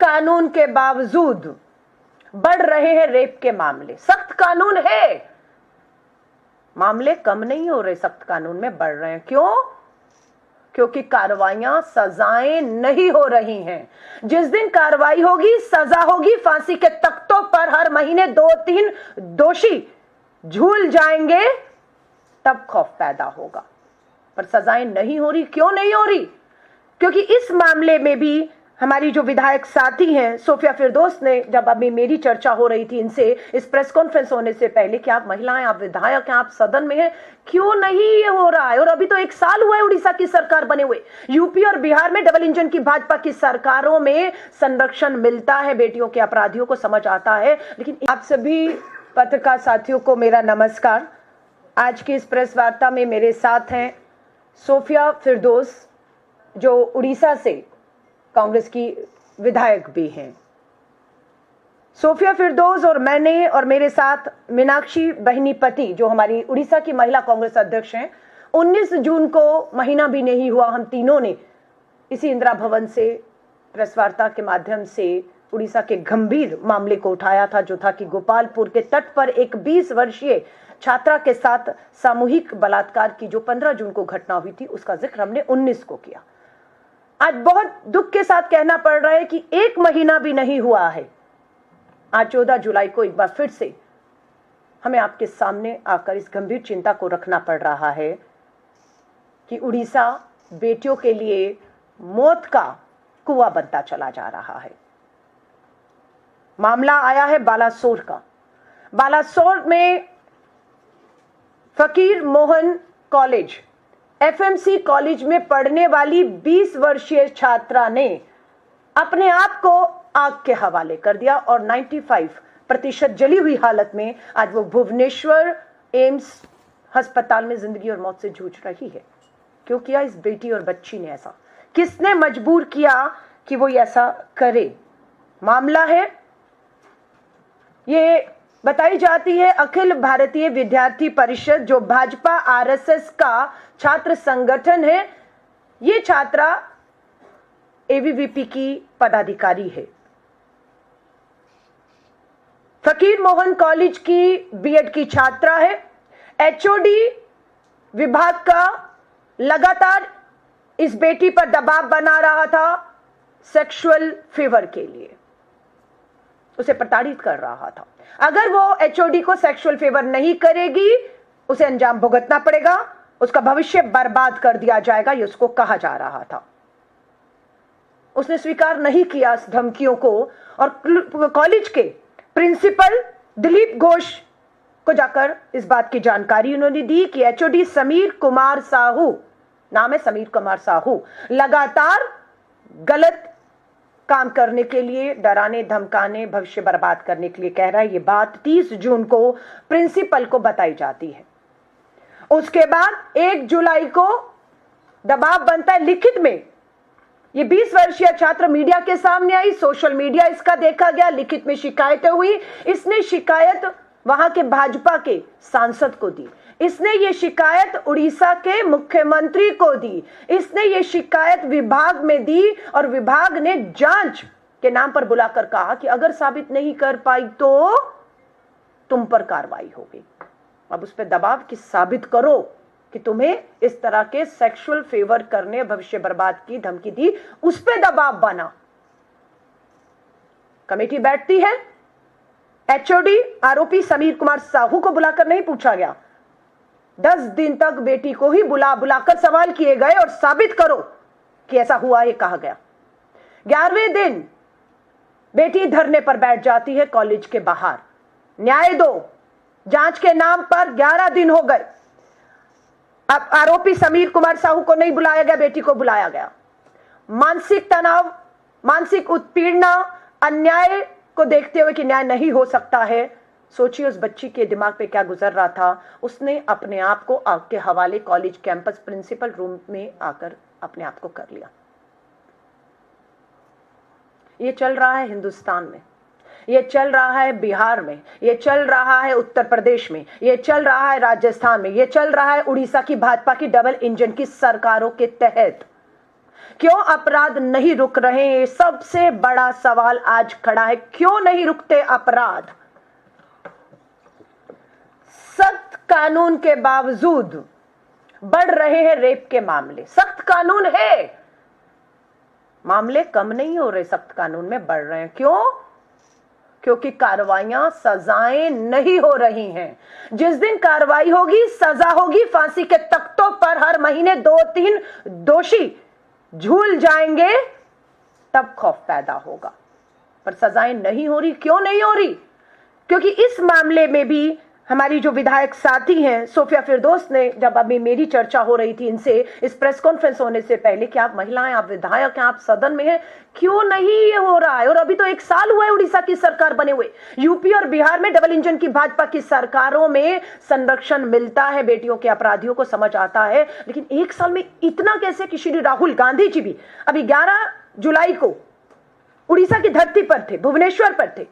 कानून के बावजूद बढ़ रहे हैं रेप के मामले। सख्त कानून है, मामले कम नहीं हो रहे, सख्त कानून में बढ़ रहे हैं। क्यों? क्योंकि कार्रवाइयां, सजाएं नहीं हो रही हैं। जिस दिन कार्रवाई होगी, सजा होगी, फांसी के तख्तों पर हर महीने 2-3 दोषी झूल जाएंगे, तब खौफ पैदा होगा। पर सजाएं नहीं हो रही। क्यों नहीं हो रही? क्योंकि इस मामले में भी हमारी जो विधायक साथी हैं सोफिया फिरदौस ने, जब अभी मेरी चर्चा हो रही थी इनसे इस प्रेस कॉन्फ्रेंस होने से पहले कि आप महिलाएं, आप विधायक हैं, आप सदन में हैं, क्यों नहीं ये हो रहा है? और अभी तो 1 साल हुआ है उड़ीसा की सरकार बने हुए। यूपी और बिहार में डबल इंजन की भाजपा की सरकारों में संरक्षण मिलता है, बेटियों के अपराधियों को समझ आता है। लेकिन आप सभी पत्रकार साथियों को मेरा नमस्कार। आज की इस प्रेस वार्ता में मेरे साथ हैं सोफिया फिरदौस, जो उड़ीसा से कांग्रेस की विधायक भी हैं। सोफिया फिरदौस और मैंने, और मेरे साथ मीनाक्षी बहिनीपति, जो हमारी उड़ीसा की महिला कांग्रेस अध्यक्ष हैं। 19 जून को, महीना भी नहीं हुआ, हम तीनों ने इसी इंदिरा भवन से प्रेस वार्ता के माध्यम से उड़ीसा के गंभीर मामले को उठाया था, जो था कि गोपालपुर के तट पर एक 20 वर्षीय छात्रा के साथ सामूहिक बलात्कार की जो 15 जून को घटना हुई थी, उसका जिक्र हमने 19 को किया। आज बहुत दुख के साथ कहना पड़ रहा है कि 1 महीना भी नहीं हुआ है, आज 14 जुलाई को एक बार फिर से हमें आपके सामने आकर इस गंभीर चिंता को रखना पड़ रहा है कि उड़ीसा बेटियों के लिए मौत का कुआं बनता चला जा रहा है। मामला आया है बालासोर का। बालासोर में फकीर मोहन कॉलेज, एफएमसी कॉलेज में पढ़ने वाली 20 वर्षीय छात्रा ने अपने आप को आग के हवाले कर दिया और 95% जली हुई हालत में आज वो भुवनेश्वर एम्स अस्पताल में जिंदगी और मौत से जूझ रही है। क्यों किया इस बेटी और बच्ची ने ऐसा? किसने मजबूर किया कि वो ऐसा करे? मामला है, ये बताई जाती है अखिल भारतीय विद्यार्थी परिषद, जो भाजपा आरएसएस का छात्र संगठन है। ये छात्रा एबीवीपी की पदाधिकारी है। फकीर मोहन कॉलेज की बीएड की छात्रा है। एचओडी विभाग का लगातार इस बेटी पर दबाव बना रहा था सेक्सुअल फेवर के लिए, उसे प्रताड़ित कर रहा था। अगर वो एचओडी को सेक्सुअल फेवर नहीं करेगी, उसे अंजाम भुगतना पड़ेगा, उसका भविष्य बर्बाद कर दिया जाएगा, ये उसको कहा जा रहा था। उसने स्वीकार नहीं किया इस धमकियों को और कॉलेज के प्रिंसिपल दिलीप घोष को जाकर इस बात की जानकारी उन्होंने दी कि एचओडी समीर कुमार साहू, नाम है समीर कुमार साहू, लगातार गलत काम करने के लिए, डराने धमकाने, भविष्य बर्बाद करने के लिए कह रहा है। ये बात 30 जून को प्रिंसिपल को बताई जाती है। उसके बाद 1 जुलाई को दबाव बनता है लिखित में। ये 20 वर्षीय छात्र मीडिया के सामने आई, सोशल मीडिया इसका देखा गया, लिखित में शिकायतें हुई। इसने शिकायत वहां के भाजपा के सांसद को दी, इसने ये शिकायत उड़ीसा के मुख्यमंत्री को दी, इसने ये शिकायत विभाग में दी और विभाग ने जांच के नाम पर बुलाकर कहा कि अगर साबित नहीं कर पाई तो तुम पर कार्रवाई होगी। अब उस पर दबाव कि साबित करो कि तुम्हें इस तरह के सेक्सुअल फेवर करने, भविष्य बर्बाद की धमकी दी, उस पर दबाव बना। कमेटी बैठती है, एचओडी आरोपी समीर कुमार साहू को बुलाकर नहीं पूछा गया। 10 दिन तक बेटी को ही बुलाकर सवाल किए गए और साबित करो कि ऐसा हुआ, ये कहा गया। 11वें दिन बेटी धरने पर बैठ जाती है कॉलेज के बाहर, न्याय दो। जांच के नाम पर 11 दिन हो गए। अब आरोपी समीर कुमार साहू को नहीं बुलाया गया, बेटी को बुलाया गया। मानसिक तनाव, मानसिक उत्पीड़न, अन्याय को देखते हुए कि न्याय नहीं हो सकता है, सोचिए उस बच्ची के दिमाग पे क्या गुजर रहा था। उसने अपने आप को आग के हवाले कॉलेज कैंपस प्रिंसिपल रूम में आकर अपने आप को कर लिया। ये चल रहा है हिंदुस्तान में, ये चल रहा है बिहार में, ये चल रहा है उत्तर प्रदेश में, ये चल रहा है राजस्थान में, ये चल रहा है उड़ीसा की भाजपा की डबल इंजन की सरकारों के तहत। क्यों अपराध नहीं रुक रहे हैं? सबसे बड़ा सवाल आज खड़ा है, क्यों नहीं रुकते अपराध? सख्त कानून के बावजूद बढ़ रहे हैं रेप के मामले। सख्त कानून है, मामले कम नहीं हो रहे, सख्त कानून में बढ़ रहे हैं। क्यों? क्योंकि कार्रवाइयां, सजाएं नहीं हो रही हैं। जिस दिन कार्रवाई होगी, सजा होगी, फांसी के तख्तों पर हर महीने 2-3 दोषी झूल जाएंगे, तब खौफ पैदा होगा। पर सजाएं नहीं हो रही। क्यों नहीं हो रही? क्योंकि इस मामले में भी हमारी जो विधायक साथी हैं सोफिया फिरदौस ने, जब अभी मेरी चर्चा हो रही थी इनसे इस प्रेस कॉन्फ्रेंस होने से पहले कि आप महिलाएं, आप विधायक हैं, आप सदन में हैं, क्यों नहीं ये हो रहा है? और अभी तो 1 साल हुआ है उड़ीसा की सरकार बने हुए। यूपी और बिहार में डबल इंजन की भाजपा की सरकारों में संरक्षण मिलता है, बेटियों के अपराधियों को समझ आता है, लेकिन 1 साल में इतना कैसे कि श्री राहुल गांधी जी भी अभी 11 जुलाई को उड़ीसा की धरती पर थे, भुवनेश्वर पर थे।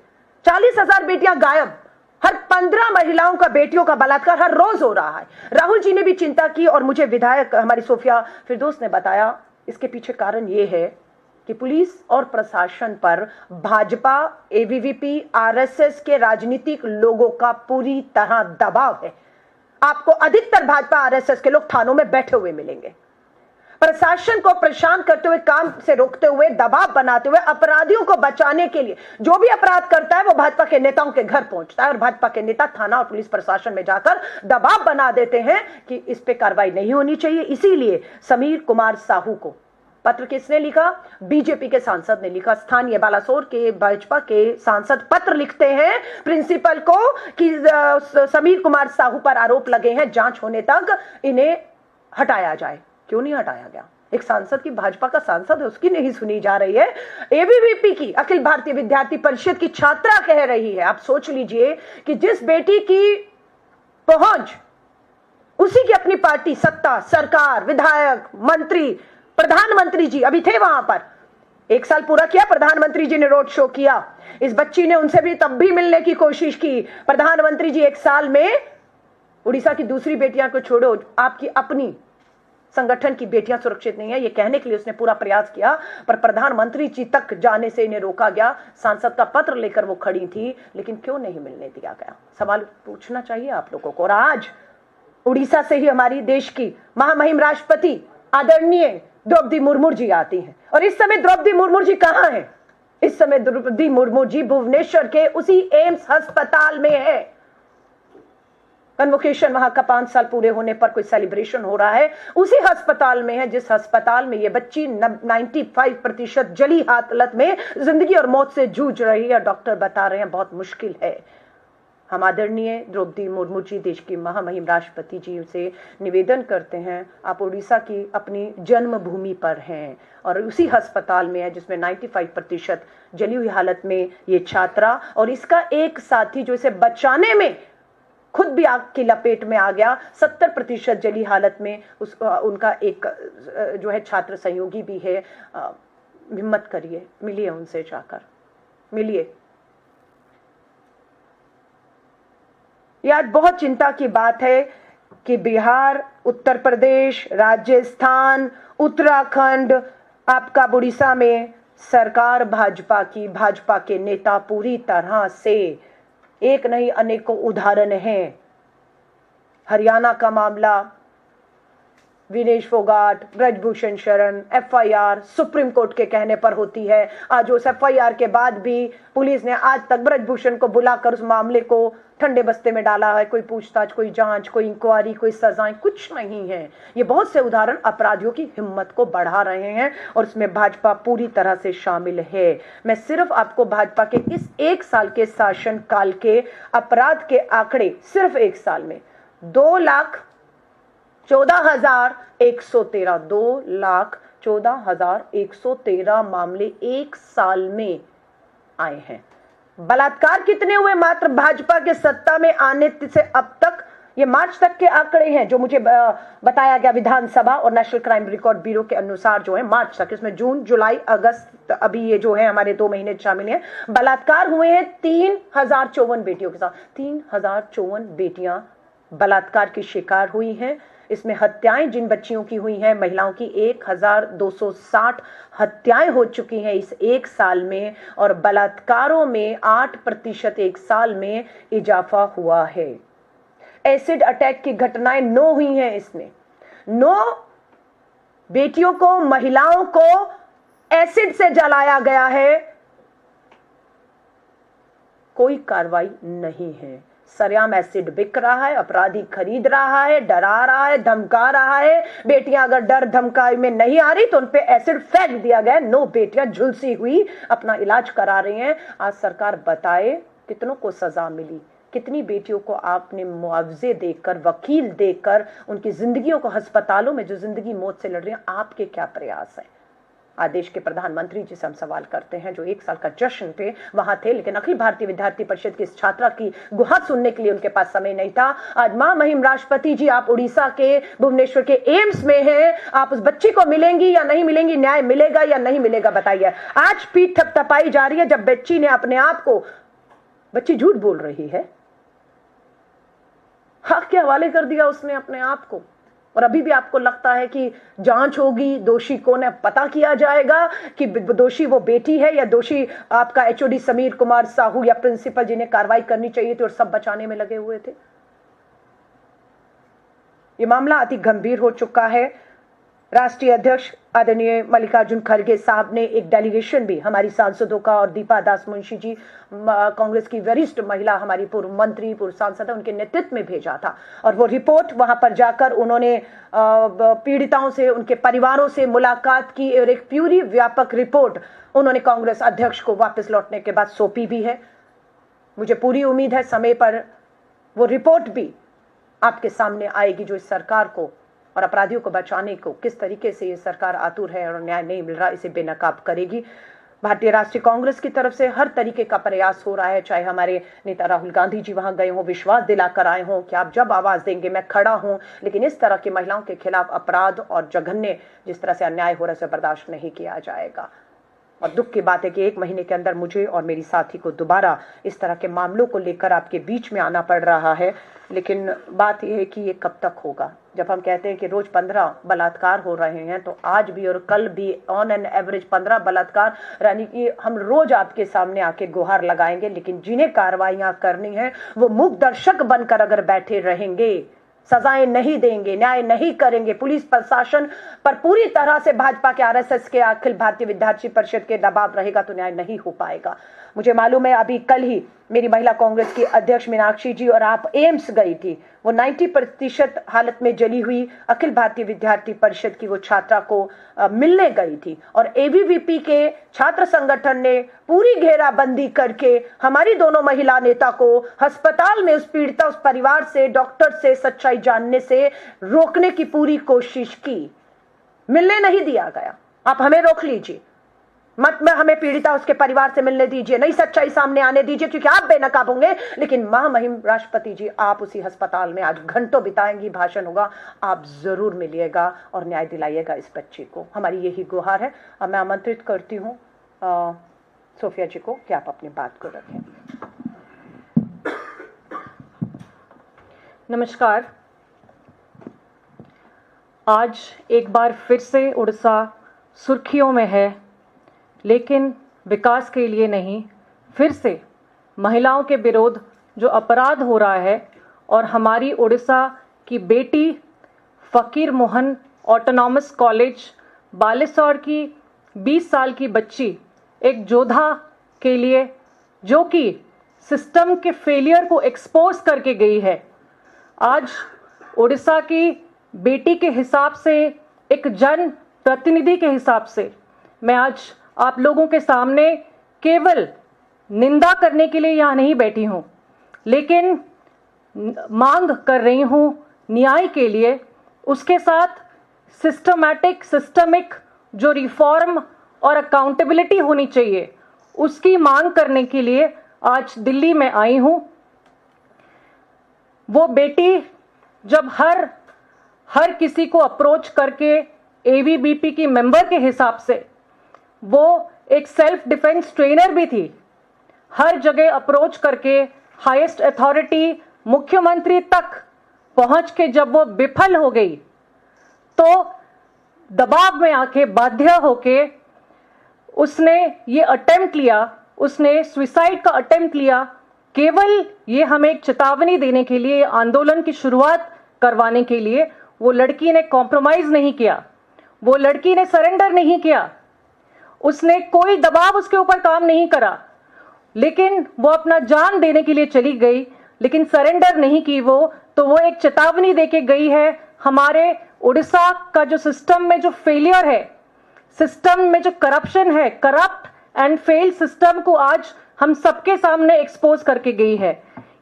40,000 बेटियां गायब, हर 15 महिलाओं का बेटियों का बलात्कार हर रोज हो रहा है। राहुल जी ने भी चिंता की और मुझे विधायक हमारी सोफिया फिरदौस ने बताया इसके पीछे कारण यह है कि पुलिस और प्रशासन पर भाजपा, एबीवीपी, आरएसएस के राजनीतिक लोगों का पूरी तरह दबाव है। आपको अधिकतर भाजपा आरएसएस के लोग थानों में बैठे हुए मिलेंगे। प्रशासन को परेशान करते हुए, काम से रोकते हुए, दबाव बनाते हुए, अपराधियों को बचाने के लिए जो भी अपराध करता है वो भाजपा के नेताओं के घर पहुंचता है और भाजपा के नेता थाना और पुलिस प्रशासन में जाकर दबाव बना देते हैं कि इस पे कार्रवाई नहीं होनी चाहिए। इसीलिए समीर कुमार साहू को पत्र किसने लिखा? बीजेपी के सांसद ने लिखा। स्थानीय बालासोर के भाजपा के सांसद पत्र लिखते हैं प्रिंसिपल को कि समीर कुमार साहू पर आरोप लगे हैं, जांच होने तक इन्हें हटाया जाए। क्यों नहीं हटाया गया? एक सांसद की, भाजपा का सांसद है, उसकी नहीं सुनी जा रही है। एबीवीपी की, अखिल भारतीय विद्यार्थी परिषद की छात्रा कह रही है। आप सोच लीजिए कि जिस बेटी की पहुंच, उसी की अपनी पार्टी, सत्ता, सरकार, विधायक, मंत्री, प्रधानमंत्री जी अभी थे वहां पर। 1 साल पूरा किया, प्रधानमंत्री जी ने रोड शो किया। इस बच्ची ने उनसे भी तब भी मिलने की कोशिश की। प्रधानमंत्री जी 1 साल में उड़ीसा की दूसरी बेटियां को छोड़ो, आपकी अपनी संगठन की बेटियां सुरक्षित नहीं है ये कहने के लिए उसने पूरा प्रयास किया, पर प्रधानमंत्री जी तक जाने से इन्हें रोका गया। सांसद का पत्र लेकर वो खड़ी थी, लेकिन क्यों नहीं मिलने दिया गया? सवाल पूछना चाहिए आप लोगों को। और आज उड़ीसा से ही हमारी देश की महामहिम राष्ट्रपति आदरणीय द्रौपदी मुर्मू जी आती हैं। और इस समय द्रौपदी मुर्मू जी कहां हैं? इस समय द्रौपदी मुर्मू जी भुवनेश्वर के उसी एम्स अस्पताल में है। कन्वोकेशन वहां का 5 साल पूरे होने पर कोई सेलिब्रेशन हो रहा है, उसी अस्पताल में है जिस अस्पताल में ये बच्ची 95% जली हालत में जिंदगी और मौत से जूझ रही है। डॉक्टर बता रहे हैं बहुत मुश्किल है। हम आदरणीय द्रौपदी मुर्मू जी, देश की महामहिम राष्ट्रपति जी से निवेदन करते हैं, आप उड़ीसा की अपनी जन्मभूमि पर हैं और उसी अस्पताल में है जिसमें 95% जली हुई हालत में ये छात्रा और इसका एक साथी जो इसे बचाने में खुद भी आग की लपेट में आ गया, 70% जली हालत में उनका एक जो है छात्र सहयोगी भी है। हिम्मत करिए, मिलिए उनसे, जाकर मिलिए। यह आज बहुत चिंता की बात है कि बिहार, उत्तर प्रदेश, राजस्थान, उत्तराखंड, आपका उड़ीसा में सरकार भाजपा की, भाजपा के नेता पूरी तरह से, एक नहीं अनेकों उदाहरण हैं। हरियाणा का मामला, Vinesh Phogat, Brijbhushan Sharan, FIR supreme court के कहने पर होती है। आज उस एफआईआर के बाद भी पुलिस ने आज तक ब्रजभूषण को बुलाकर उस मामले को ठंडे बस्ते में डाला है। कोई पूछताछ, कोई जांच, कोई इंक्वायरी, कोई सजाएं, कुछ नहीं है। ये बहुत से उदाहरण अपराधियों की हिम्मत को बढ़ा रहे हैं और इसमें भाजपा पूरी तरह से शामिल है। मैं सिर्फ आपको भाजपा के इस 1 साल के शासन काल के अपराध के आंकड़े, सिर्फ 1 साल में 2,14,113 2,14,113 मामले 1 साल में आए हैं। बलात्कार कितने हुए मात्र भाजपा के सत्ता में आने से अब तक? ये मार्च तक के आंकड़े हैं जो मुझे बताया गया विधानसभा और नेशनल क्राइम रिकॉर्ड ब्यूरो के अनुसार, जो है मार्च तक, इसमें जून, जुलाई, अगस्त, अभी ये जो है हमारे 2 महीने शामिल हैं। बलात्कार हुए हैं 3,054 बेटियों के साथ। 3,054 बेटियां बलात्कार की शिकार हुई हैं। इसमें हत्याएं जिन बच्चियों की हुई हैं, महिलाओं की 1260 हत्याएं हो चुकी हैं इस एक साल में, और बलात्कारों में 8% एक साल में इजाफा हुआ है। एसिड अटैक की घटनाएं 9 हुई हैं इसमें। 9 बेटियों को, महिलाओं को एसिड से जलाया गया है, कोई कार्रवाई नहीं है। सरेआम एसिड बिक रहा है, अपराधी खरीद रहा है, डरा रहा है, धमका रहा है। बेटियां अगर डर धमकाई में नहीं आ रही तो उन पे एसिड फेंक दिया गया। 9 बेटियां झुलसी हुई अपना इलाज करा रही हैं। आज सरकार बताए कितनों को सजा मिली, कितनी बेटियों को आपने मुआवजे देकर, वकील देकर उनकी जिंदगियों को, अस्पतालों में जो जिंदगी मौत से लड़ रही है, आपके क्या प्रयास है? आज देश के प्रधानमंत्री जी से हम सवाल करते हैं, जो 1 साल का जश्न पे वहां थे, लेकिन अखिल भारतीय विद्यार्थी परिषद की इस छात्रा की गुहार सुनने के लिए उनके पास समय नहीं था। आज मां महिम राष्ट्रपति जी, आप उड़ीसा के भुवनेश्वर के एम्स में हैं, आप उस बच्ची को मिलेंगी या नहीं मिलेंगी? न्याय मिलेगा या नहीं मिलेगा, बताइए। आज पीठ थपथपाई जा रही है जब बच्ची ने अपने आप को, बच्ची झूठ बोल रही है, हक के हवाले कर दिया उसने अपने आप को। और अभी भी आपको लगता है कि जांच होगी, दोषी कौन है पता किया जाएगा, कि दोषी वो बेटी है या दोषी आपका एचओडी समीर कुमार साहू या प्रिंसिपल जिन्हें कार्रवाई करनी चाहिए थी और सब बचाने में लगे हुए थे। ये मामला अति गंभीर हो चुका है। राष्ट्रीय अध्यक्ष आदरणीय मल्लिकार्जुन खड़गे साहब ने एक डेलीगेशन भी हमारी सांसदों का, और दीपा दास मुंशी जी कांग्रेस की वरिष्ठ महिला, हमारी पूर्व मंत्री, पूर्व सांसद, उनके नेतृत्व में भेजा था। और वो रिपोर्ट वहां पर जाकर उन्होंने पीड़िताओं से, उनके परिवारों से मुलाकात की और एक पूरी व्यापक रिपोर्ट उन्होंने कांग्रेस अध्यक्ष को वापस लौटने के बाद सौंपी भी है। मुझे पूरी उम्मीद है समय पर वो रिपोर्ट भी आपके सामने आएगी, जो इस सरकार को और अपराधियों को बचाने को, किस तरीके से ये सरकार आतुर है और न्याय नहीं मिल रहा, इसे बेनकाब करेगी। भारतीय राष्ट्रीय कांग्रेस की तरफ से हर तरीके का प्रयास हो रहा है, चाहे हमारे नेता राहुल गांधी जी वहां गए हों, विश्वास दिलाकर आए हों कि आप जब आवाज देंगे मैं खड़ा हूं, लेकिन इस तरह की महिलाओं के खिलाफ अपराध और जघन्य जिस तरह से अन्याय हो रहा है, उसे बर्दाश्त नहीं किया जाएगा। और दुख की बात है कि 1 महीने के अंदर मुझे और मेरी साथी को दोबारा इस तरह के मामलों को लेकर आपके बीच में आना पड़ रहा है। लेकिन बात यह है कि ये कब तक होगा? जब हम कहते हैं कि रोज 15 बलात्कार हो रहे हैं, तो आज भी और कल भी ऑन एन एवरेज 15 बलात्कार, यानी कि हम रोज आपके सामने आके गुहार लगाएंगे, लेकिन जिन्हें कार्रवाइयां करनी है वो मूक दर्शक बनकर अगर बैठे रहेंगे, सजाएं नहीं देंगे, न्याय नहीं करेंगे, पुलिस प्रशासन पर पूरी तरह से भाजपा के, आरएसएस के, अखिल भारतीय विद्यार्थी परिषद के दबाव रहेगा, तो न्याय नहीं हो पाएगा। मुझे मालूम है अभी कल ही मेरी महिला कांग्रेस की अध्यक्ष मीनाक्षी जी और आप एम्स गई थी। वो 90% हालत में जली हुई अखिल भारतीय विद्यार्थी परिषद की वो छात्रा को मिलने गई थी, और एबीवीपी के छात्र संगठन ने पूरी घेराबंदी करके हमारी दोनों महिला नेता को अस्पताल में उस पीड़िता, उस परिवार से, डॉक्टर से सच्चाई जानने से रोकने की पूरी कोशिश की। मिलने नहीं दिया गया। आप हमें रोक लीजिए, मत में हमें पीड़िता उसके परिवार से मिलने दीजिए, नहीं सच्चाई सामने आने दीजिए, क्योंकि आप बेनकाब होंगे। लेकिन मां महिम राष्ट्रपति जी, आप उसी अस्पताल में आज घंटों बिताएंगी, भाषण होगा, आप जरूर मिलिएगा और न्याय दिलाइएगा इस बच्ची को। हमारी यही गुहार है। अब मैं आमंत्रित करती हूँ सोफिया जी को कि आप अपनी बात को रखें। नमस्कार। आज एक बार फिर से उड़ीसा सुर्खियों में है, लेकिन विकास के लिए नहीं। फिर से महिलाओं के विरोध जो अपराध हो रहा है, और हमारी उड़ीसा की बेटी फकीर मोहन ऑटोनॉमस कॉलेज बालेश्वर की 20 साल की बच्ची एक योद्धा के लिए, जो कि सिस्टम के फेलियर को एक्सपोज करके गई है। आज उड़ीसा की बेटी के हिसाब से, एक जन प्रतिनिधि के हिसाब से, मैं आज आप लोगों के सामने केवल निंदा करने के लिए यहाँ नहीं बैठी हूँ, लेकिन मांग कर रही हूँ न्याय के लिए। उसके साथ सिस्टमिक जो रिफॉर्म और अकाउंटेबिलिटी होनी चाहिए, उसकी मांग करने के लिए आज दिल्ली में आई हूँ। वो बेटी जब हर किसी को अप्रोच करके, एबीवीपी की मेंबर के हिसाब से, वो एक सेल्फ डिफेंस ट्रेनर भी थी, हर जगह अप्रोच करके हाईएस्ट अथॉरिटी मुख्यमंत्री तक पहुंच के जब वो विफल हो गई तो दबाव में आके बाध्य होके उसने ये अटेम्प्ट लिया, उसने सुसाइड का अटेम्प्ट लिया, केवल ये हमें एक चेतावनी देने के लिए, आंदोलन की शुरुआत करवाने के लिए। वो लड़की ने कॉम्प्रोमाइज नहीं किया, वो लड़की ने सरेंडर नहीं किया, उसने कोई दबाव उसके ऊपर काम नहीं करा, लेकिन वो अपना जान देने के लिए चली गई, लेकिन सरेंडर नहीं की वो। तो वो एक चेतावनी देके गई है। हमारे उड़ीसा का जो सिस्टम में जो फेलियर है, सिस्टम में जो करप्शन है, करप्ट एंड फेल सिस्टम को आज हम सबके सामने एक्सपोज करके गई है।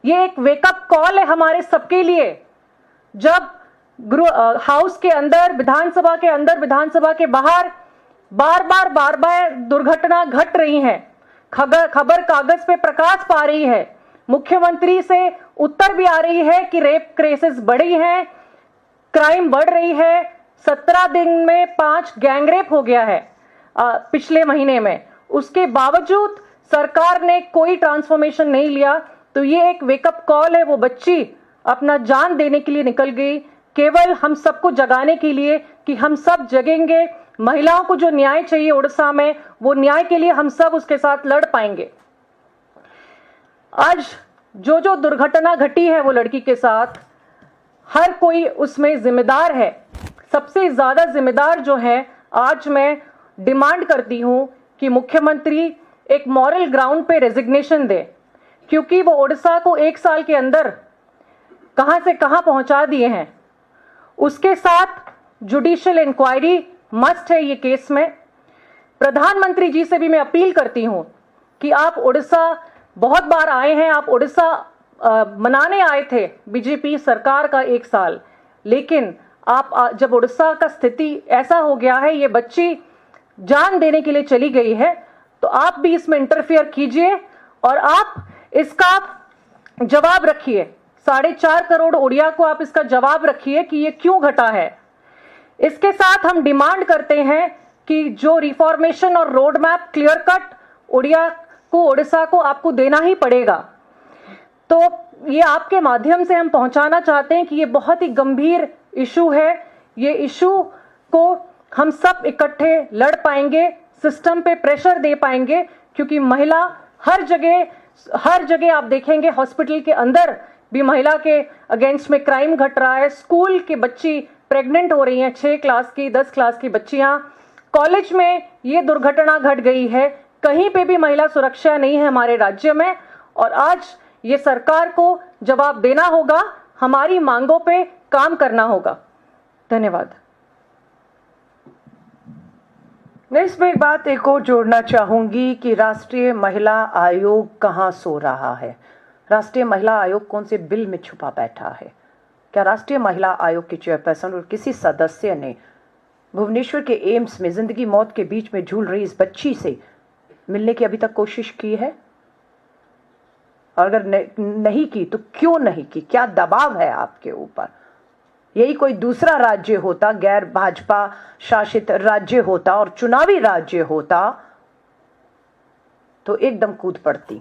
ये एक वेकअप कॉल है हमारे सबके लिए। जब हाउस के अंदर, विधानसभा के अंदर, विधानसभा के बाहर बार बार दुर्घटना घट रही है, खबर कागज पे प्रकाश पा रही है, मुख्यमंत्री से उत्तर भी आ रही है कि रेप केसेस बढ़ी हैं, क्राइम बढ़ रही है। 17 दिन में 5 गैंगरेप हो गया है पिछले महीने में। उसके बावजूद सरकार ने कोई ट्रांसफॉर्मेशन नहीं लिया। तो ये एक वेकअप कॉल है। वो बच्ची अपना जान देने के लिए निकल गई, केवल हम सबको जगाने के लिए कि हम सब जगेंगे। महिलाओं को जो न्याय चाहिए उड़ीसा में, वो न्याय के लिए हम सब उसके साथ लड़ पाएंगे। आज जो दुर्घटना घटी है वो लड़की के साथ, हर कोई उसमें जिम्मेदार है। सबसे ज्यादा जिम्मेदार जो है, आज मैं डिमांड करती हूं कि मुख्यमंत्री एक मॉरल ग्राउंड पे रेजिग्नेशन दे, क्योंकि वो उड़ीसा को 1 साल के अंदर कहां से कहां पहुंचा दिए हैं। उसके साथ जुडिशियल इंक्वायरी मस्ट है ये केस में। प्रधानमंत्री जी से भी मैं अपील करती हूं कि आप उड़ीसा बहुत बार आए हैं, आप उड़ीसा मनाने आए थे बीजेपी सरकार का 1 साल, लेकिन आप जब उड़ीसा का स्थिति ऐसा हो गया है, ये बच्ची जान देने के लिए चली गई है, तो आप भी इसमें इंटरफियर कीजिए और आप इसका जवाब रखिए। 4.5 करोड़ उड़िया को आप इसका जवाब रखिए कि ये क्यों घटा है। इसके साथ हम डिमांड करते हैं कि जो रिफॉर्मेशन और road map clear cut Orissa को आपको देना ही पड़ेगा। तो ये आपके माध्यम से हम पहुंचाना चाहते हैं कि ये बहुत ही गंभीर इशू है। ये इशू को हम सब इकट्ठे लड़ पाएंगे, सिस्टम पे प्रेशर दे पाएंगे, क्योंकि महिला हर जगह आप देखेंगे, हॉस्पिटल के अंदर भी महिला के अगेंस्ट में क्राइम घट रहा है। स्कूल की बच्ची प्रेग्नेंट हो रही हैं, 6 क्लास की, 10 क्लास की बच्चियां। कॉलेज में ये दुर्घटना घट गई है। कहीं पे भी महिला सुरक्षा नहीं है हमारे राज्य में, और आज ये सरकार को जवाब देना होगा, हमारी मांगों पे काम करना होगा। धन्यवाद। मैं इसमें एक बात एक और जोड़ना चाहूंगी कि राष्ट्रीय महिला आयोग कहां सो रहा है। राष्ट्रीय महिला आयोग कौन से बिल में छुपा बैठा है? क्या राष्ट्रीय महिला आयोग के चेयरपर्सन और किसी सदस्य ने भुवनेश्वर के एम्स में जिंदगी मौत के बीच में झूल रही इस बच्ची से मिलने की अभी तक कोशिश की है? और अगर नहीं की तो क्यों नहीं की? क्या दबाव है आपके ऊपर? यही कोई दूसरा राज्य होता, गैर भाजपा शासित राज्य होता और चुनावी राज्य होता, तो एकदम कूद पड़ती,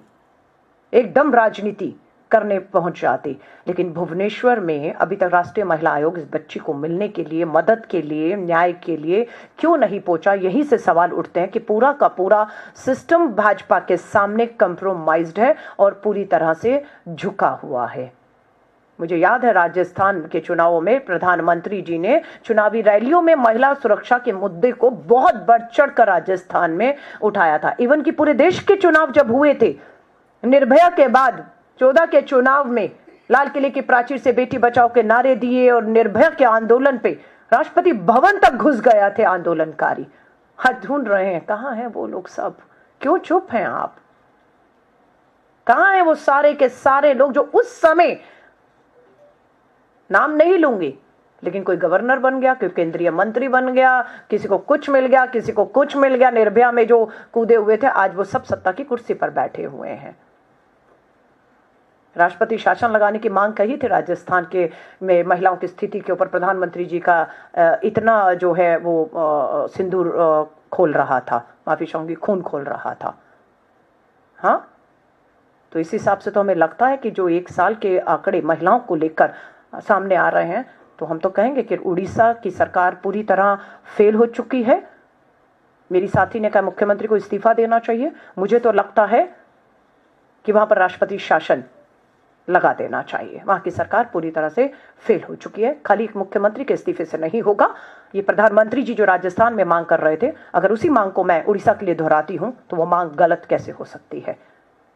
एकदम राजनीति करने पहुंच जाती। लेकिन भुवनेश्वर में अभी तक राष्ट्रीय महिला आयोग इस बच्ची को मिलने के लिए, मदद के लिए, न्याय के लिए क्यों नहीं पहुंचा? यही से सवाल उठते हैं कि पूरा का पूरा सिस्टम भाजपा के सामने कंप्रोमाइज्ड है और पूरी तरह से झुका हुआ है। मुझे याद है राजस्थान के चुनावों में प्रधानमंत्री जी ने चुनावी रैलियों में महिला सुरक्षा के मुद्दे को बहुत बढ़ चढ़कर राजस्थान में उठाया था। इवन कि पूरे देश के चुनाव जब हुए थे, निर्भया के बाद 14 के चुनाव में लाल किले की प्राचीर से बेटी बचाओ के नारे दिए और निर्भया के आंदोलन पे राष्ट्रपति भवन तक घुस गया थे आंदोलनकारी। हाथ ढूंढ रहे हैं, कहां हैं वो लोग सब? क्यों चुप हैं आप? कहां हैं वो सारे के सारे लोग जो उस समय, नाम नहीं लूंगी, लेकिन कोई गवर्नर बन गया, कोई केंद्रीय मंत्री बन गया, किसी को कुछ मिल गया, किसी को कुछ मिल गया, निर्भया में जो कूदे हुए थे आज वो सब सत्ता की कुर्सी पर बैठे हुए हैं। राष्ट्रपति शासन लगाने की मांग कही थी राजस्थान के में महिलाओं की स्थिति के ऊपर। प्रधानमंत्री जी का इतना जो है वो सिंदूर खोल रहा था, माफी चाहूंगी, खून खोल रहा था। हाँ, तो इस हिसाब से तो हमें लगता है कि जो 1 साल के आंकड़े महिलाओं को लेकर सामने आ रहे हैं, तो हम तो कहेंगे कि उड़ीसा की सरकार पूरी तरह फेल हो चुकी है। मेरी साथी ने कहा मुख्यमंत्री को इस्तीफा देना चाहिए। मुझे तो लगता है कि वहां पर राष्ट्रपति शासन लगा देना चाहिए। वहां की सरकार पूरी तरह से फेल हो चुकी है। खाली एक मुख्यमंत्री के इस्तीफे से नहीं होगा। ये प्रधानमंत्री जी जो राजस्थान में मांग कर रहे थे, अगर उसी मांग को मैं उड़ीसा के लिए दोहराती हूं तो वो मांग गलत कैसे हो सकती है।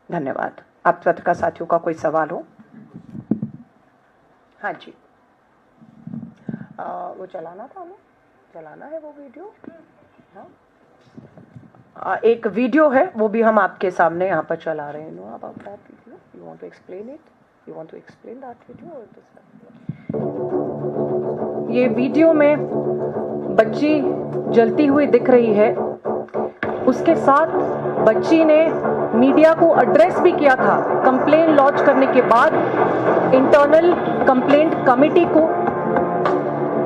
धन्यवाद। आप पत्रकार साथियों का कोई सवाल हो? हाँ जी, वो चलाना था, हमें चलाना है वो वीडियो। हाँ, एक वीडियो है, वो भी हम आपके सामने यहाँ पर चला रहे हैं। Know about that video, you want to explain it, you want to explain that video? ये वीडियो में बच्ची जलती हुई दिख रही है। उसके साथ बच्ची ने मीडिया को एड्रेस भी किया था कंप्लेन लॉन्च करने के बाद इंटरनल कंप्लेंट कमेटी को,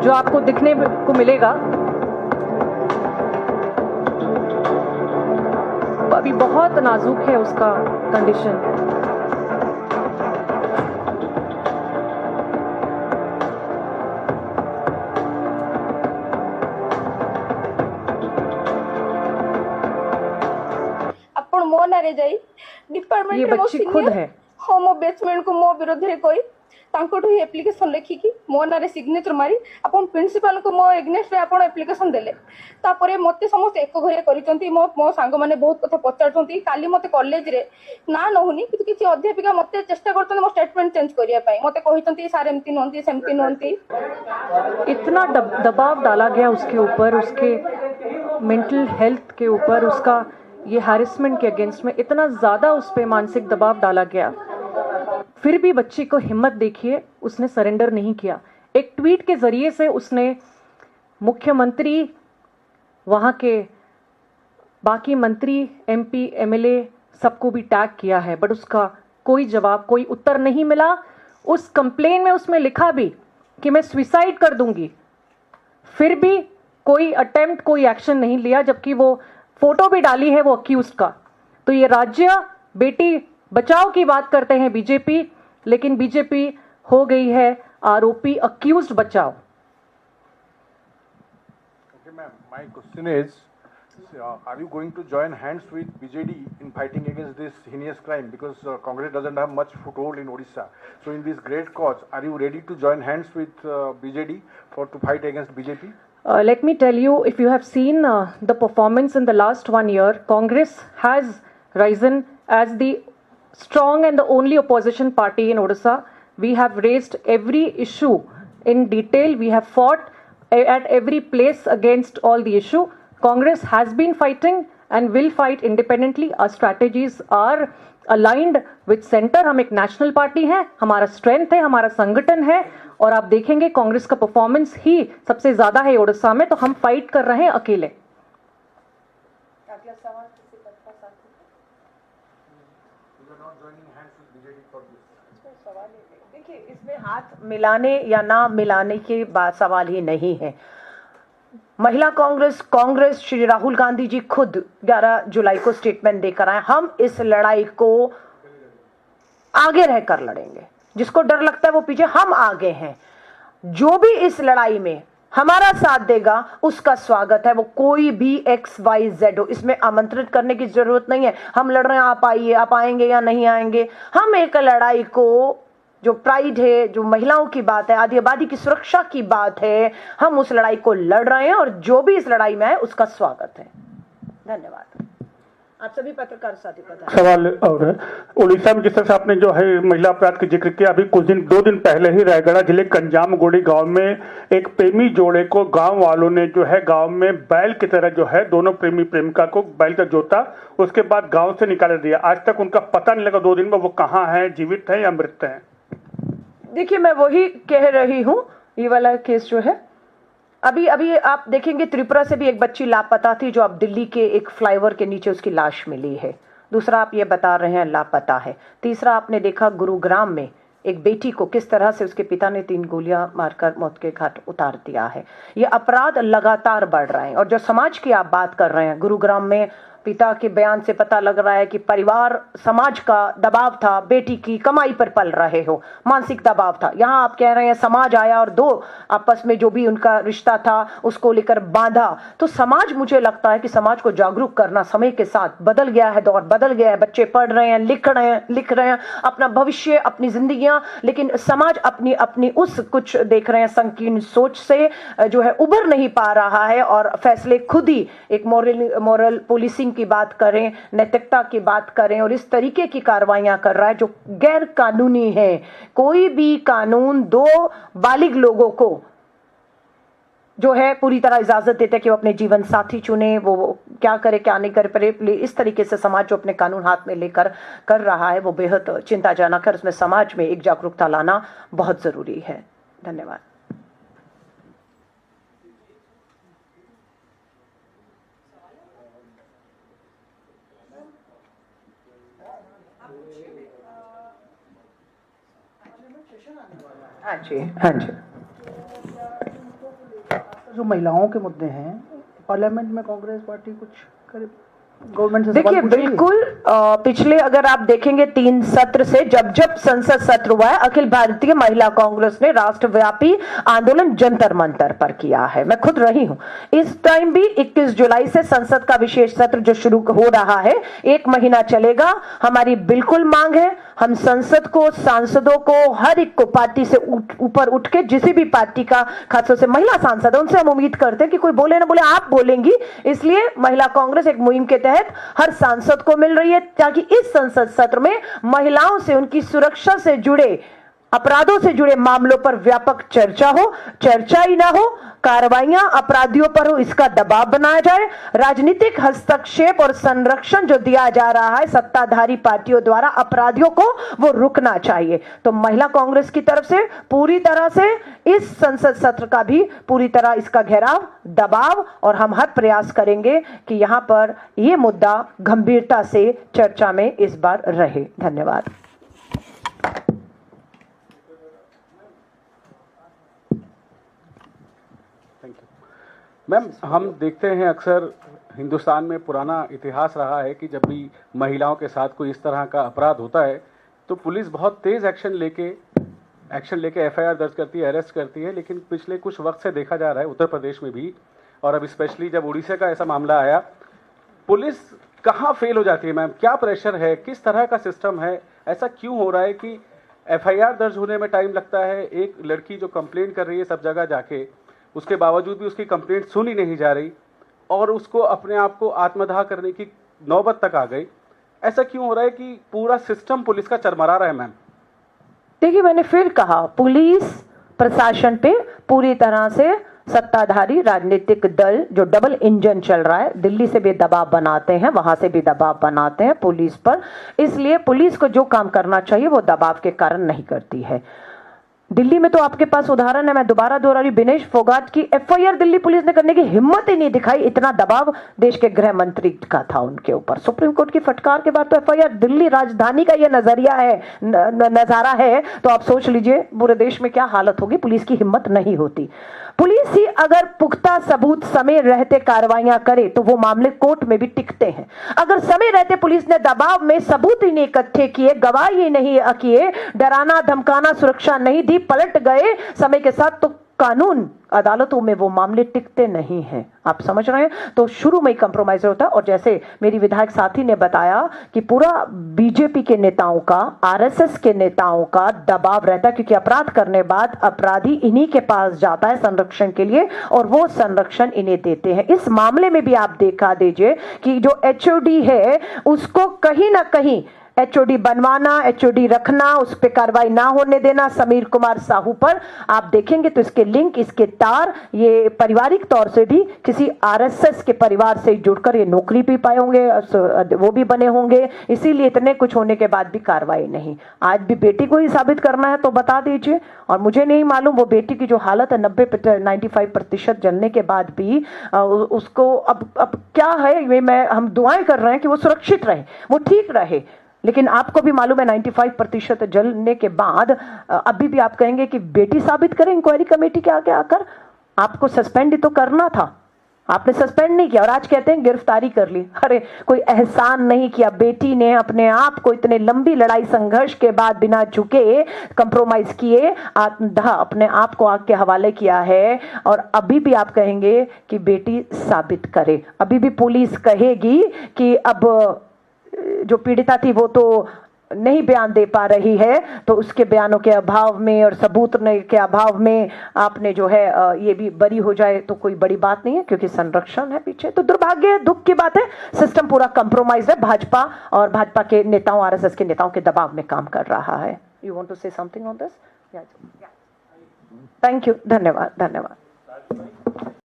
जो आपको दिखने को मिलेगा। अभी बहुत नाजुक है उसका कंडीशन। आपण मो नारे जाई डिपार्टमेंट ये बच्ची खुद है। हाँ मो बेचमेंट को मो विरोध रे कोई तांकोठु एप्लिकेशन लेखिकी मो नारे सिग्नेचर मारी आपण प्रिंसिपल को मो एग्नेस्ट रे आपण एप्लिकेशन देले। तापरे मते समस्त एक घरे करिसंती। मो मो सांग माने बहुत कथा पचारसंती। काली मते कॉलेज रे ना नहुनी किछु किछि अध्यापिका मते चेष्टा करतन मो स्टेटमेंट चेंज करिया पई। मते कहिसंती सर एमती नहंती सेमती नहंती। इतना दबाव डाला गया उसके ऊपर, उसके मेंटल हेल्थ के ऊपर, उसका ये हैरेसमेंट के अगेंस्ट में इतना ज़्यादा उस पर मानसिक दबाव डाला गया, फिर भी बच्ची को हिम्मत देखिए, उसने सरेंडर नहीं किया। एक ट्वीट के ज़रिए से उसने मुख्यमंत्री, वहाँ के बाकी मंत्री, एमपी, एमएलए सबको भी टैग किया है, बट उसका कोई जवाब, कोई उत्तर नहीं मिला। उस कंप्लेन में उसमें लिखा भी कि मैं सुसाइड कर दूंगी, फिर भी कोई अटेम्प्ट, कोई एक्शन नहीं लिया, जबकि वो फोटो भी डाली है वो अक्यूज्ड का। तो ये राज्य बेटी बचाओ की बात करते हैं बीजेपी, लेकिन बीजेपी हो गई है आरोपी, अक्यूज्ड बचाओ। Okay, ma'am. My question is, are you going to join hands with BJD in fighting against this heinous crime? Because Congress doesn't have much foothold in Odisha. So in this great cause, are you ready to join hands with BJD to fight against BJP? Let me tell you, if you have seen the performance in the last 1 year, Congress has risen as the strong and the only opposition party in Odisha. We have raised every issue in detail. We have fought at every place against all the issue. Congress has been fighting and will fight independently. Our strategies are aligned with center. हम एक national party हैं, हमारा strength है, हमारा संगठन है, और आप देखेंगे कांग्रेस का परफॉर्मेंस ही सबसे ज्यादा है ओडिशा में, तो हम फाइट कर रहे हैं अकेले। अगला सवाल किसी पत्रकार साथी का? सवाल देखिए, इसमें हाथ मिलाने या ना मिलाने की बात सवाल ही नहीं है। महिला कांग्रेस श्री राहुल गांधी जी खुद 11 जुलाई को स्टेटमेंट देकर आए, हम इस लड़ाई को आगे रहकर लड़ेंगे। जिसको डर लगता है वो पीछे, हम आगे हैं। जो भी इस लड़ाई में हमारा साथ देगा उसका स्वागत है, वो कोई भी XYZ हो। इसमें आमंत्रित करने की जरूरत नहीं है। हम लड़ रहे हैं, आप आइए, आप आएंगे या नहीं आएंगे। हम एक लड़ाई को, जो प्राइड है, जो महिलाओं की बात है, आदि आबादी की सुरक्षा की बात है, हम उस लड़ाई को लड़ रहे हैं और जो भी इस लड़ाई में है उसका स्वागत है। धन्यवाद। आप सभी पत्रकार साथी बताएं। सवाल और है, उड़ीसा में जिस तरह से आपने जो है महिला अपराध का जिक्र किया, अभी कुछ दिन 2 दिन पहले ही रायगढ़ जिले कंजामगोड़ी गांव में एक प्रेमी जोड़े को गांव वालों ने जो है गांव में बैल की तरह जो है दोनों प्रेमी प्रेमिका को बैल का जोता, उसके बाद गांव से निकाल दिया। आज तक उनका पता नहीं लगा 2 दिन में वो कहाँ है, जीवित है या मृत है। देखिए, मैं वही कह रही हूं, ये वाला केस जो है, अभी आप देखेंगे त्रिपुरा से भी एक बच्ची लापता थी, जो अब दिल्ली के एक फ्लाईओवर के नीचे उसकी लाश मिली है। दूसरा आप ये बता रहे हैं लापता है। तीसरा आपने देखा गुरुग्राम में एक बेटी को किस तरह से उसके पिता ने 3 गोलियां मारकर मौत के घाट उतार दिया है। ये अपराध लगातार बढ़ रहे हैं। और जो समाज की आप बात कर रहे हैं, गुरुग्राम में पिता के बयान से पता लग रहा है कि परिवार समाज का दबाव था, बेटी की कमाई पर पल रहे हो, मानसिक दबाव था। यहाँ आप कह रहे हैं समाज आया और दो आपस में जो भी उनका रिश्ता था उसको लेकर बांधा। तो समाज, मुझे लगता है कि समाज को जागरूक करना समय के साथ बदल गया है, दौर बदल गया है। बच्चे पढ़ रहे हैं, लिख रहे हैं अपना भविष्य, अपनी जिंदगियां, लेकिन समाज अपनी अपनी उस कुछ देख रहे हैं संकीर्ण सोच से जो है उबर नहीं पा रहा है और फैसले खुद ही एक मॉरल पुलिसिंग की बात करें, नैतिकता की बात करें और इस तरीके की कार्रवाइयां कर रहा है जो गैर कानूनी है। कोई भी कानून दो बालिग लोगों को जो है पूरी तरह इजाजत देता है कि वो अपने जीवन साथी चुने, वो क्या करे क्या नहीं करे, पर इस तरीके से समाज जो अपने कानून हाथ में लेकर कर रहा है वो बेहद चिंताजनक है। उसमें समाज में एक जागरूकता लाना बहुत जरूरी है। धन्यवाद। हाँ जी, हाँ जी। जो महिलाओं के मुद्दे हैं, पार्लियामेंट में कांग्रेस पार्टी कुछ करे, गवर्नमेंट से देखिए बिल्कुल पिछले अगर आप देखेंगे 3 सत्र से जब संसद सत्र हुआ है, अखिल भारतीय महिला कांग्रेस ने राष्ट्रव्यापी आंदोलन जंतर मंतर पर किया है। मैं खुद रही हूं। इस टाइम भी 21 जुलाई से संसद का विशेष सत्र जो शुरू हो रहा है 1 महीना चलेगा। हमारी बिल्कुल मांग है, हम संसद को, सांसदों को, हर एक को पार्टी से ऊपर उठ के, जिसी भी पार्टी का, खासतौर से महिला सांसद है, उनसे हम उम्मीद करते हैं कि कोई बोले ना बोले आप बोलेंगी। इसलिए महिला कांग्रेस एक मुहिम के तहत हर सांसद को मिल रही है ताकि इस संसद सत्र में महिलाओं से, उनकी सुरक्षा से जुड़े, अपराधों से जुड़े मामलों पर व्यापक चर्चा हो। चर्चा ही ना हो, कार्रवाइयां अपराधियों पर हो, इसका दबाव बनाया जाए। राजनीतिक हस्तक्षेप और संरक्षण जो दिया जा रहा है सत्ताधारी पार्टियों द्वारा अपराधियों को, वो रुकना चाहिए। तो महिला कांग्रेस की तरफ से पूरी तरह से इस संसद सत्र का भी पूरी तरह इसका घेराव, दबाव, और हम हर प्रयास करेंगे कि यहां पर यह मुद्दा गंभीरता से चर्चा में इस बार रहे। धन्यवाद। मैम, हम देखते हैं अक्सर हिंदुस्तान में पुराना इतिहास रहा है कि जब भी महिलाओं के साथ कोई इस तरह का अपराध होता है तो पुलिस बहुत तेज एक्शन लेके एफआईआर दर्ज करती है, अरेस्ट करती है। लेकिन पिछले कुछ वक्त से देखा जा रहा है उत्तर प्रदेश में भी, और अब स्पेशली जब उड़ीसा का ऐसा मामला आया, पुलिस कहाँ फेल हो जाती है मैम? क्या प्रेशर है, किस तरह का सिस्टम है, ऐसा क्यों हो रहा है कि एफआईआर दर्ज होने में टाइम लगता है? एक लड़की जो कंप्लेंट कर रही है सब जगह जाके, उसके बावजूद भी उसकी कंप्लेंट सुनी नहीं जा रही और उसको अपने आप को आत्मदाह करने की नौबत तक आ गई। ऐसा क्यों हो रहा है कि पूरा सिस्टम पुलिस का चरमरा रहा है मैम? देखिए, मैंने फिर कहा, पुलिस प्रशासन पे पूरी तरह से सत्ताधारी राजनीतिक दल जो डबल इंजन चल रहा है, दिल्ली से भी दबाव बनाते हैं, वहां से भी दबाव बनाते हैं पुलिस पर। इसलिए पुलिस को जो काम करना चाहिए वो दबाव के कारण नहीं करती है। दिल्ली में तो आपके पास उदाहरण है, मैं दोबारा दोहरा रही, विनेश फोगाट की एफआईआर दिल्ली पुलिस ने करने की हिम्मत ही नहीं दिखाई। इतना दबाव देश के गृह मंत्री का था उनके ऊपर। सुप्रीम कोर्ट की फटकार के बाद तो एफआईआर, दिल्ली राजधानी का यह नजरिया है, नजारा है, तो आप सोच लीजिए पूरे देश में क्या हालत होगी। पुलिस की हिम्मत नहीं होती। पुलिस ही अगर पुख्ता सबूत समय रहते कार्रवाइयां करे तो वो मामले कोर्ट में भी टिकते हैं। अगर समय रहते पुलिस ने दबाव में सबूत ही नहीं इकट्ठे किए, गवाही नहीं किए, डराना धमकाना सुरक्षा नहीं दी, पलट गए समय के साथ, तो कानून अदालतों में वो मामले टिकते नहीं हैं। आप समझ रहे हैं? तो शुरू में ही कंप्रोमाइज होता है। और जैसे मेरी विधायक साथी ने बताया कि पूरा बीजेपी के नेताओं का, आरएसएस के नेताओं का दबाव रहता है, क्योंकि अपराध करने बाद अपराधी इन्हीं के पास जाता है संरक्षण के लिए और वो संरक्षण इन्हें देते हैं। इस मामले में भी आप देखा दीजिए कि जो एचओडी है उसको कहीं ना कहीं एचओडी बनवाना, एचओडी रखना, उस पर कार्रवाई ना होने देना, समीर कुमार साहू पर आप देखेंगे तो इसके लिंक, इसके तार, ये पारिवारिक तौर से भी किसी आरएसएस के परिवार से जुड़कर ये नौकरी भी पाए होंगे, वो भी बने होंगे। इसीलिए इतने कुछ होने के बाद भी कार्रवाई नहीं। आज भी बेटी को ही साबित करना है तो बता दीजिए। और मुझे नहीं मालूम वो बेटी की जो हालत है 95% जलने के बाद भी उसको अब क्या है, हम दुआएं कर रहे हैं कि वो सुरक्षित रहे, वो ठीक रहे। लेकिन आपको भी मालूम है 95% जलने के बाद अभी भी आप कहेंगे कि बेटी साबित करें इंक्वायरी कमेटी के आगे आकर? आपको सस्पेंड तो करना था, आपने सस्पेंड नहीं किया और आज कहते हैं गिरफ्तारी कर ली। अरे कोई एहसान नहीं किया। बेटी ने अपने आप को इतने लंबी लड़ाई संघर्ष के बाद बिना झुके, कंप्रोमाइज किए, आत्मदाह अपने आप को आग के हवाले किया है। और अभी भी आप कहेंगे कि बेटी साबित करे। अभी भी पुलिस कहेगी कि अब जो पीड़िता थी वो तो नहीं बयान दे पा रही है, तो उसके बयानों के अभाव में और सबूत के अभाव में आपने जो है ये भी बरी हो जाए तो कोई बड़ी बात नहीं है, क्योंकि संरक्षण है पीछे। तो दुर्भाग्य है, दुख की बात है, सिस्टम पूरा कंप्रोमाइज है। भाजपा और भाजपा के नेताओं, आरएसएस के नेताओं के दबाव में काम कर रहा है। You want to say something on this? Thank you. धन्यवाद।